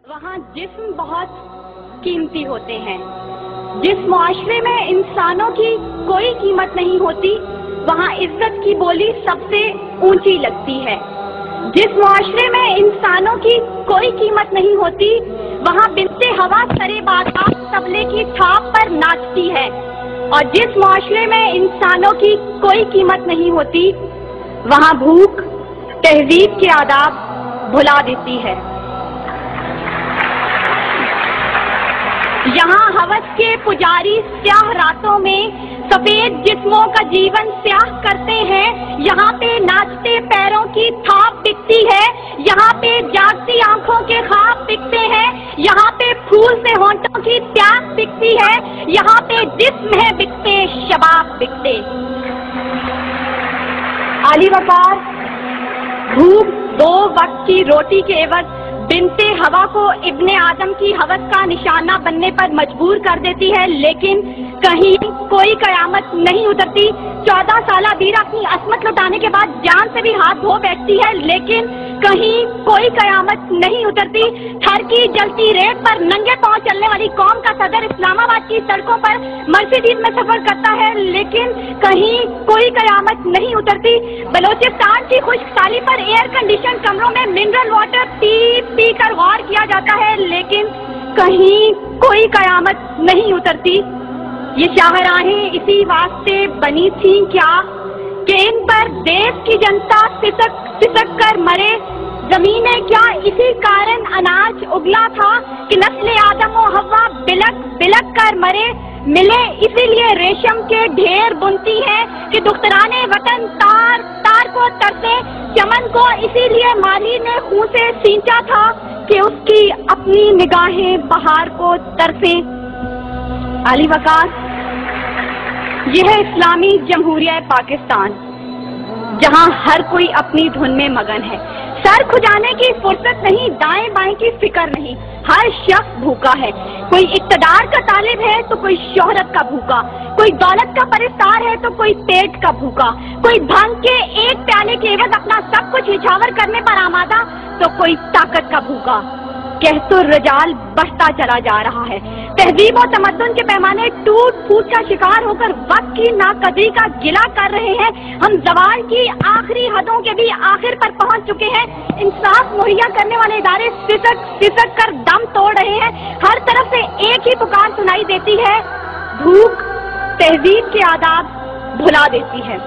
वहाँ जिस्म बहुत कीमती होते हैं। जिस मुआशरे में इंसानों की कोई कीमत नहीं होती, वहाँ इज्जत की बोली सबसे ऊंची लगती है। जिस मुआशरे में इंसानों की कोई कीमत नहीं होती, वहाँ बिनते हवा सरे बादशाह तबले की थाप पर नाचती है। और जिस मुआशरे में इंसानों की कोई कीमत नहीं होती, वहाँ भूख तहजीब के आदाब भुला देती है। यहाँ हवस के पुजारी स्याह रातों में सफेद जिस्मों का जीवन स्याह करते हैं। यहाँ पे नाचते पैरों की थाप बिकती है, यहाँ पे जागती आंखों के ख्वाब बिकते हैं, यहाँ पे फूल से होंठों की प्यास बिकती है, यहाँ पे जिस्म है बिकते शबाब बिकते। आली वकार भूख 2 वक्त की रोटी के एवज बिनते हवा को इब्ने आदम की हवस का निशाना बनने पर मजबूर कर देती है, लेकिन कहीं कोई कयामत नहीं उतरती। 14 साला बीरा अपनी असमत लुटाने के बाद जान से भी हाथ धो बैठती है, लेकिन कहीं कोई कयामत नहीं उतरती। थर की जलती रेत पर नंगे पांव चलने वाली कौम का सदर इस्लामाबाद की सड़कों पर मर्सिडीज में सफर करता है, लेकिन कहीं कोई कयामत नहीं उतरती। बलोचिस्तान की खुश्क साली पर एयर कंडीशन कमरों में मिनरल वाटर पी कर गौर किया जाता है, लेकिन कहीं कोई कयामत नहीं उतरती। ये शाहराहें इसी वास्ते बनी थी क्या कि इन पर देश की जनता सिसक कर मरे। जमीनें क्या इसी कारण अनाज उगला था कि नस्ल आदम और हव्वा बिलक बिलक कर मरे। मिले इसीलिए रेशम के ढेर बुनती हैं कि दुख्तराने वतन तार तार को तरसे। चमन को इसीलिए माली ने खून से सींचा था कि उसकी अपनी निगाहें बहार को तरसे। आली वकार, यह है इस्लामी जमहूरिया पाकिस्तान, जहां हर कोई अपनी धुन में मगन है। सर खुजाने की फुर्सत नहीं, दाएं बाएं की फिक्र नहीं। हर शख्स भूखा है। कोई इक्तदार का तालिब है तो कोई शोहरत का भूखा, कोई दौलत का परिस्तार है तो कोई पेट का भूखा, कोई भांग के एक प्याले के एवज अपना सब कुछ निछावर करने पर आमादा तो कोई ताकत का भूखा। कहतो रजाल बढ़ता चला जा रहा है। तहजीब और तमद्दुन के पैमाने टूट फूट का शिकार होकर वक्त की नाकदरी का गिला कर रहे हैं। हम जवाल की आखिरी हदों के भी आखिर पर पहुंच चुके हैं। इंसाफ मुहैया करने वाले इदारे सिसक कर दम तोड़ रहे हैं। हर तरफ से एक ही पुकार सुनाई देती है, भूख तहजीब के आदाब भुला देती है।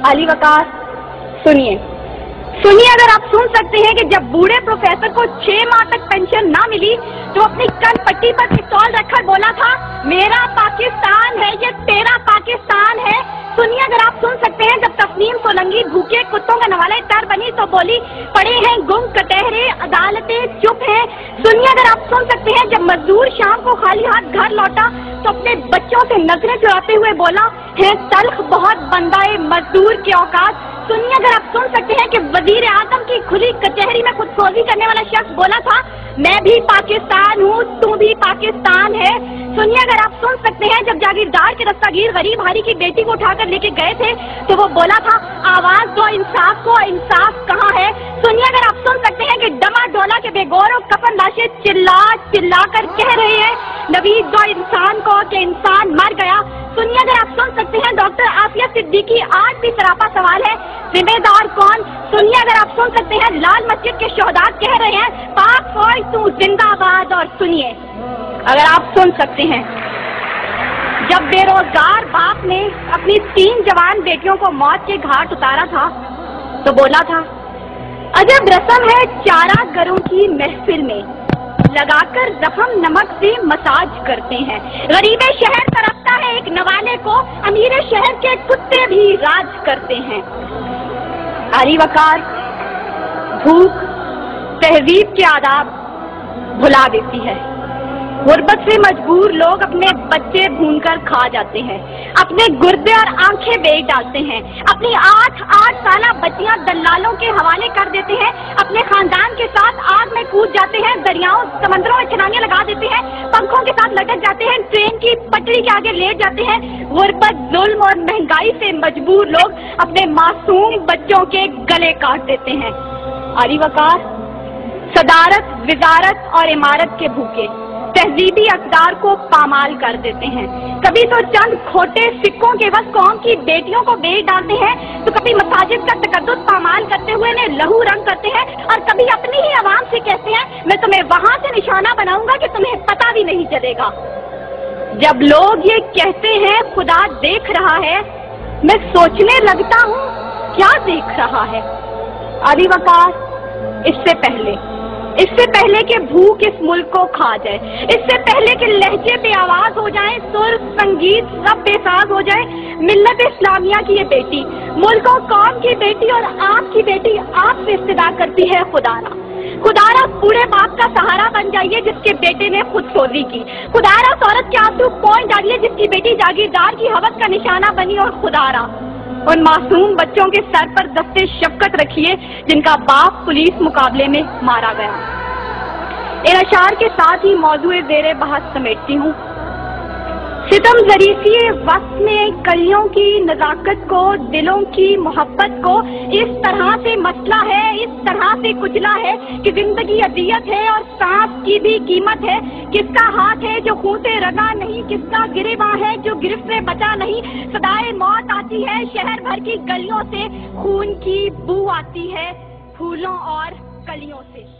अली वकार, सुनिए, अगर आप सुन सकते हैं कि जब बूढ़े प्रोफेसर को 6 माह तक पेंशन ना मिली तो अपनी कन पट्टी पर पिस्तौल रखकर बोला था, मेरा पाकिस्तान है ये तेरा पाकिस्तान है। सुनिए, अगर आप सुन सकते हैं जब तस्नीम सोलंकी भूखे कुत्तों का नवाले तर बनी तो बोली, पड़े हैं गुम कटहरे अदालतें चुप हैं। सुनिए, अगर आप सुन सकते हैं जब मजदूर शाम को खाली हाथ घर लौटा तो अपने बच्चों से नजरें चुराते हुए बोला, है तल्ख बहुत बंदाए मजदूर के औकात। सुनिए, अगर आप सुन सकते हैं कि वजीर आजम की खुली कचहरी में खुदसोजी करने वाला शख्स बोला था, मैं भी पाकिस्तान हूँ, तू भी पाकिस्तान है। सुनिए, अगर आप सुन सकते हैं जब जागीरदार के दस्तगीर गरीब हारी की बेटी को उठाकर लेके गए थे तो वो बोला था, आवाज दो इंसाफ को, इंसाफ कहाँ है। सुनिए, अगर आप सुन सकते हैं कि डमा डोला के बेगौर और कफन लाशें चिल्ला चिल्ला कर कह रहे हैं, नवीद दो इंसान को कि इंसान मर गया। सुनिए, अगर आप सुन सकते हैं डॉक्टर आसिया सिद्दीकी आज भी सरापा सवाल है, जिम्मेदार कौन। सुनिए, अगर आप सुन सकते हैं लाल मस्जिद के शोहदा कह रहे हैं, पाक फौज तू जिंदाबाद। और सुनिए, अगर आप सुन सकते हैं जब बेरोजगार बाप ने अपनी 3 जवान बेटियों को मौत के घाट उतारा था तो बोला था, अजब रस्म है चारा गरों की महफिल में, लगाकर जख्म नमक से मसाज करते हैं। गरीबे शहर तरफता है एक नवाले को, अमीरे शहर के कुत्ते भी राज करते हैं। आली वकार, भूख तहजीब के आदाब भुला देती है। गुर्बत से मजबूर लोग अपने बच्चे भूनकर खा जाते हैं, अपने गुर्दे और आंखें बेच डालते हैं, अपनी 8 साला बच्चियां दलालों के हवाले कर देते हैं, अपने खानदान के साथ आग में कूद जाते हैं, दरियाओं समंदरों में छलांगे लगा देते हैं, पंखों के साथ लटक जाते हैं, ट्रेन की पटरी के आगे लेट जाते हैं। गुर्बत, जुल्म और महंगाई से मजबूर लोग अपने मासूम बच्चों के गले काट देते हैं। आली वकार, सदारत, विजारत और इमारत के भूखे तहजीबी अक़दार को पामाल कर देते हैं। कभी तो चंद खोटे सिक्कों के बस कौम की बेटियों को बेच डालते हैं, तो कभी मसाजिद का तकद्दुस पामाल करते हुए इन्हें लहू रंग करते हैं, और कभी अपनी ही आवाम से कहते हैं मैं तुम्हें वहां से निशाना बनाऊंगा कि तुम्हें पता भी नहीं चलेगा। जब लोग ये कहते हैं खुदा देख रहा है, मैं सोचने लगता हूँ क्या देख रहा है। अली वकार, इससे पहले कि भूख इस मुल्क को खा जाए, इससे पहले कि लहजे पे आवाज हो जाए, सुर संगीत सब बेसाज हो जाए, मिल्लत इस्लामिया की ये बेटी, मुल्क और कौम की बेटी और आपकी बेटी आपसे इस्तदा करती है खुदारा बूढ़े बाप का सहारा बन जाइए जिसके बेटे ने खुद सोजी की। खुदारा उस औरत के आंसू पहुंच डालिए जिसकी बेटी जागीरदार की हवस का निशाना बनी। और खुदारा उन मासूम बच्चों के सर पर दस्ते शफकत रखिए जिनका बाप पुलिस मुकाबले में मारा गया। इन अशार के साथ ही मौजूए ज़ेरे बहस समेटती हूँ। सितम ज़रीसी वक्त में कलियों की नज़ाकत को, दिलों की मोहब्बत को इस तरह से मसला है, इस तरह से कुचला है कि जिंदगी अदियत है और सांस की भी कीमत है। किसका हाथ है जो खून से रंगा नहीं, किसका गिरेबां है जो गिरफ्त से बचा नहीं। सदाए मौत आती है शहर भर की गलियों से, खून की बू आती है फूलों और कलियों से।